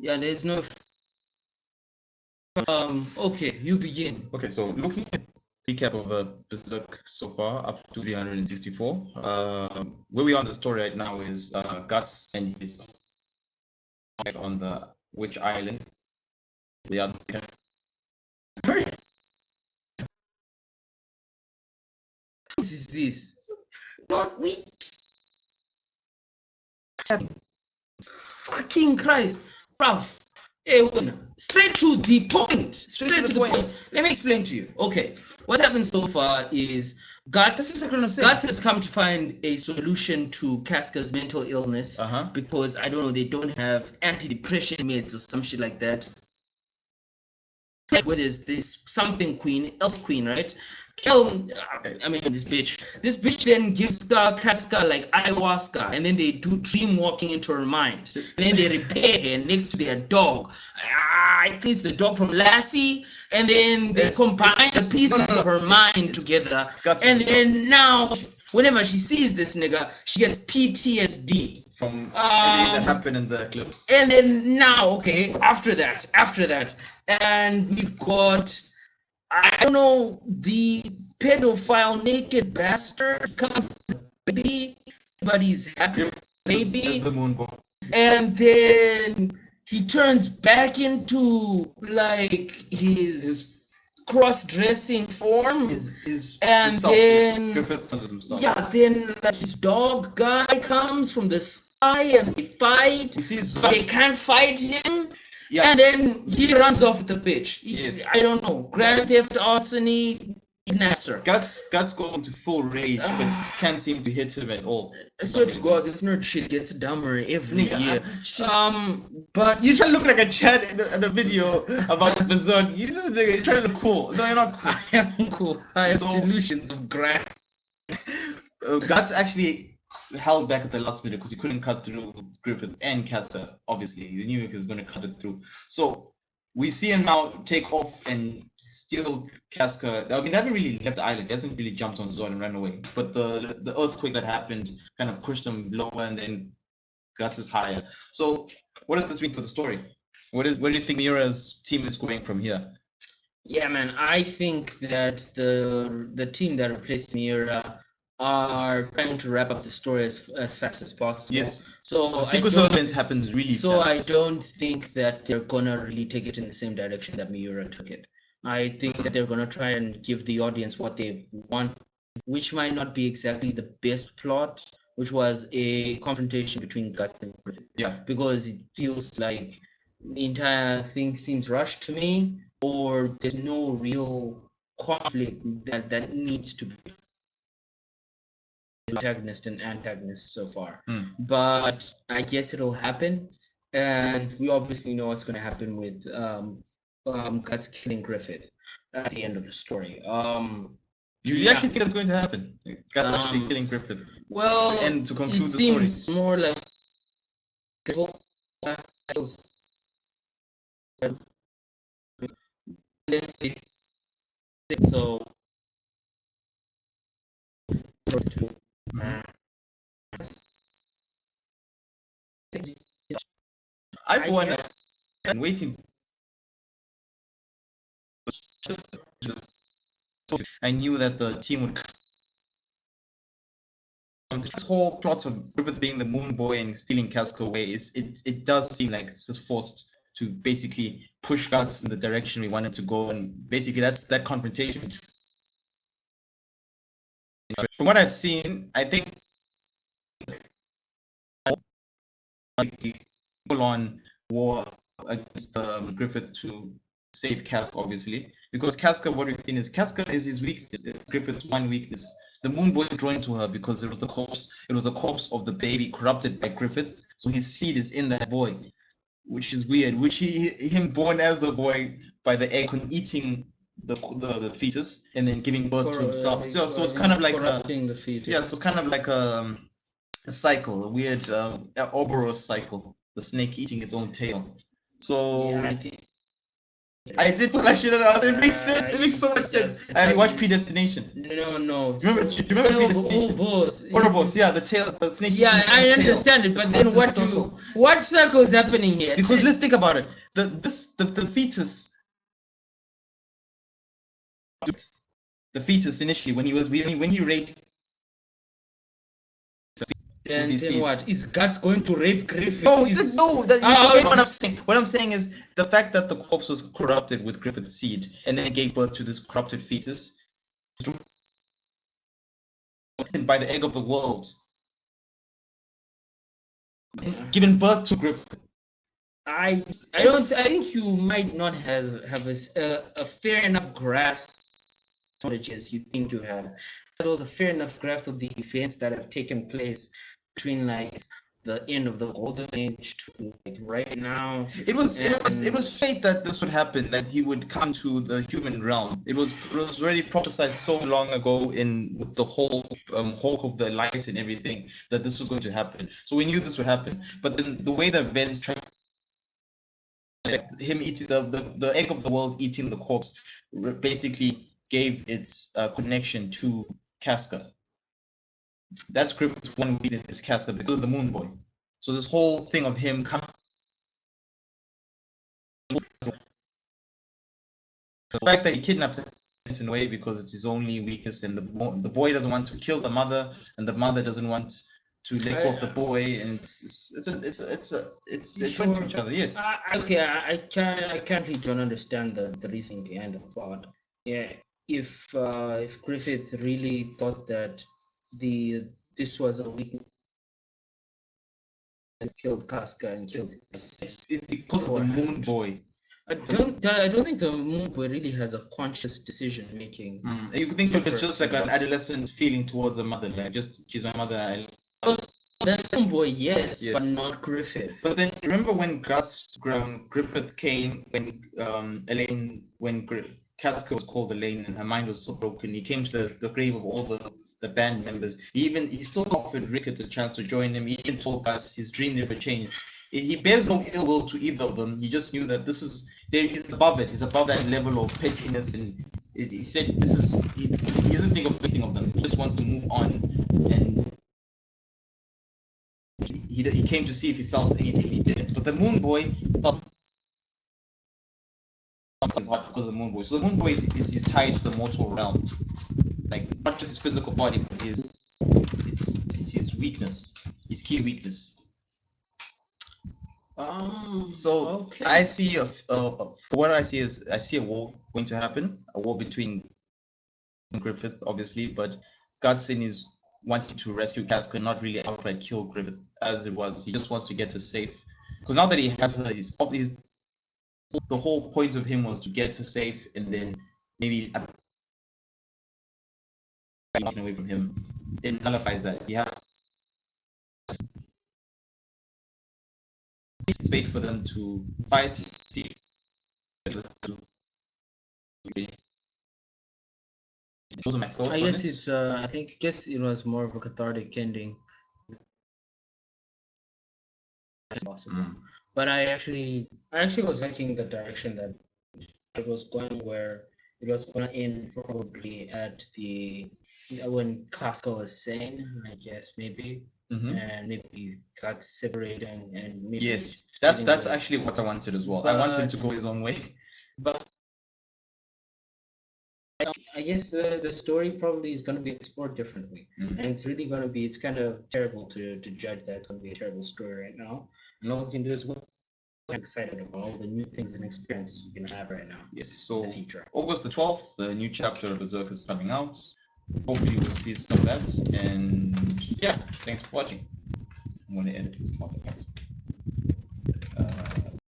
Yeah, there's no. Okay, you begin. Okay, so looking at recap of Berserk so far up to 364. Where we are on the story right now is Guts and his on the which island? The other. What is this? What we? Fucking Christ, bruv. Hey, straight to the point. Straight to the point. Let me explain to you. Okay, what's happened so far is Guts has come to find a solution to Casca's mental illness because I don't know, they don't have anti-depression meds or some shit like that. What is this something queen, elf queen, right? I mean, this bitch then gives Casca like ayahuasca, and then they do dream walking into her mind, and then they repair her next to their dog. I think it's the dog from Lassie, and then they combine the pieces of her mind together, and then now whenever she sees this nigga, she gets PTSD from everything that happened in the eclipse. And then now, okay, after that, and we've got, I don't know, the pedophile naked bastard comes baby, but he's happy maybe, the moon boy. And then he turns back into like his cross-dressing form, and then then like his dog guy comes from the sky and they fight, but they can't fight him. And then he runs off the pitch. I don't know, Grand Theft Arsony, Nasser. Guts goes into full rage, but can't seem to hit him at all. I swear to God, this nerd shit gets dumber every year. But you try to look like a Chad in a video about Berserk. You're trying to look cool. No, you're not cool. I am cool. I have delusions of grand. Guts actually held back at the last minute because he couldn't cut through Griffith and Casca. Obviously, he knew if he was going to cut it through. So we see him now take off and steal Casca. I mean, they haven't really left the island. He hasn't really jumped on Zod and ran away. But the earthquake that happened kind of pushed him lower, and then Guts is higher. So what does this mean for the story? Where do you think Miura's team is going from here? Yeah, man, I think that the team that replaced Miura are trying to wrap up the story as fast as possible. Yes. So the sequence of events happened really fast. So I don't think that they're gonna really take it in the same direction that Miura took it. I think that they're gonna try and give the audience what they want, which might not be exactly the best plot, which was a confrontation between Guts and Griffith. Yeah. Because it feels like the entire thing seems rushed to me, or there's no real conflict that needs to be protagonist and antagonist so far. But I guess it'll happen, and we obviously know what's going to happen with Guts killing Griffith at the end of the story. You actually think that's going to happen? Guts actually killing Griffith? Well, to conclude the story. It seems more like so. I for one am waiting. I knew that the team would. This whole plot of Griffith being the moon boy and stealing Casca away it does seem like it's just forced to basically push Guts in the direction we want him to go, and basically that's that confrontation. From what I've seen, I think full on war against Griffith to save Casca, obviously, because Casca, what we've seen is Casca is his weakness. Griffith's one weakness. The moon boy is drawn to her because it was the corpse of the baby corrupted by Griffith, so his seed is in that boy, which is weird. Which him born as the boy by the egg and eating the fetus and then giving birth to himself. So it's kind of like the fetus. Yeah, so it's kind of like a cycle, a weird Ouroboros cycle. The snake eating its own tail. So yeah, I think I did put that shit out. It makes sense. It makes so much sense. And you watch Predestination. No. Do you remember Predestination? Ouroboros, yeah, the snake. Yeah, I understand it, but then what circle is happening here? Because let's think about it. The fetus. The fetus initially when he raped. And then what? Is Guts going to rape Griffith? No. What I'm saying. What I'm saying is the fact that the corpse was corrupted with Griffith's seed, and then gave birth to this corrupted fetus, by the egg of the world, given birth to Griffith. I think you might not have a fair enough grasp of knowledge as you think you have. There was a fair enough grasp of the events that have taken place between like the end of the golden age to like right now. It was fate that this would happen, that he would come to the human realm. It was already prophesied so long ago in the whole Hulk of the light and everything, that this was going to happen. So we knew this would happen. But then the way the events him eating the egg of the world eating the corpse basically gave its connection to Casca. That's Griffith's one weakness, is Casca, because of the Moon Boy. So this whole thing of him coming, the fact that he kidnapped him in a way because it's his only weakness, and the boy doesn't want to kill the mother, and the mother doesn't want to let go of the boy, and they went to each other. Yes. I currently don't understand the reasoning behind the plot. Yeah, if Griffith really thought that this was a weakness and killed Casca and killed. It's because of the Moon Boy. I don't think the Moon Boy really has a conscious decision making. You could think of it just like an adolescent feeling towards a mother, like just she's my mother. The Moon Boy, yes, but not Griffith. But then remember when Griffith came when Casca was called Elaine and her mind was so broken. He came to the grave of all the band members. He still offered Ricketts a chance to join him. He even told us his dream never changed. He bears no ill will to either of them. He just knew that he's above it. He's above that level of pettiness, and he said he doesn't think of anything of them. He just wants to move on, and he came to see if he felt anything. He didn't. But the Moon Boy felt his heart because of the Moon Boy. So the Moon Boy is tied to the mortal realm, like not just his physical body, but it's his weakness, his key weakness. So okay. I see what I see is I see a war going to happen, a war between Griffith, obviously, but Godson is wanting to rescue Casca, not really outright kill Griffith as it was. He just wants to get her safe, because now that he has her, the whole point of him was to get her safe and then maybe away from him. It nullifies that. He has wait for them to fight. See, those are my thoughts. I guess it's. I guess it was more of a cathartic ending. Possible, but I actually was liking the direction that it was going, where it was going to end probably at when Casca was sane, I guess maybe. And maybe got separated and maybe yes, that's actually what I wanted as well. I wanted him to go his own way, but I guess the story probably is going to be explored differently, and it's really going to be. It's kind of terrible to judge that it's going to be a terrible story right now, and all we can do is I'm excited about all the new things and experiences we're going to have right now. Yes, so August the 12th, the new chapter of Berserk is coming out. Hopefully we'll see some of that, and yeah, thanks for watching. I'm going to edit this content out.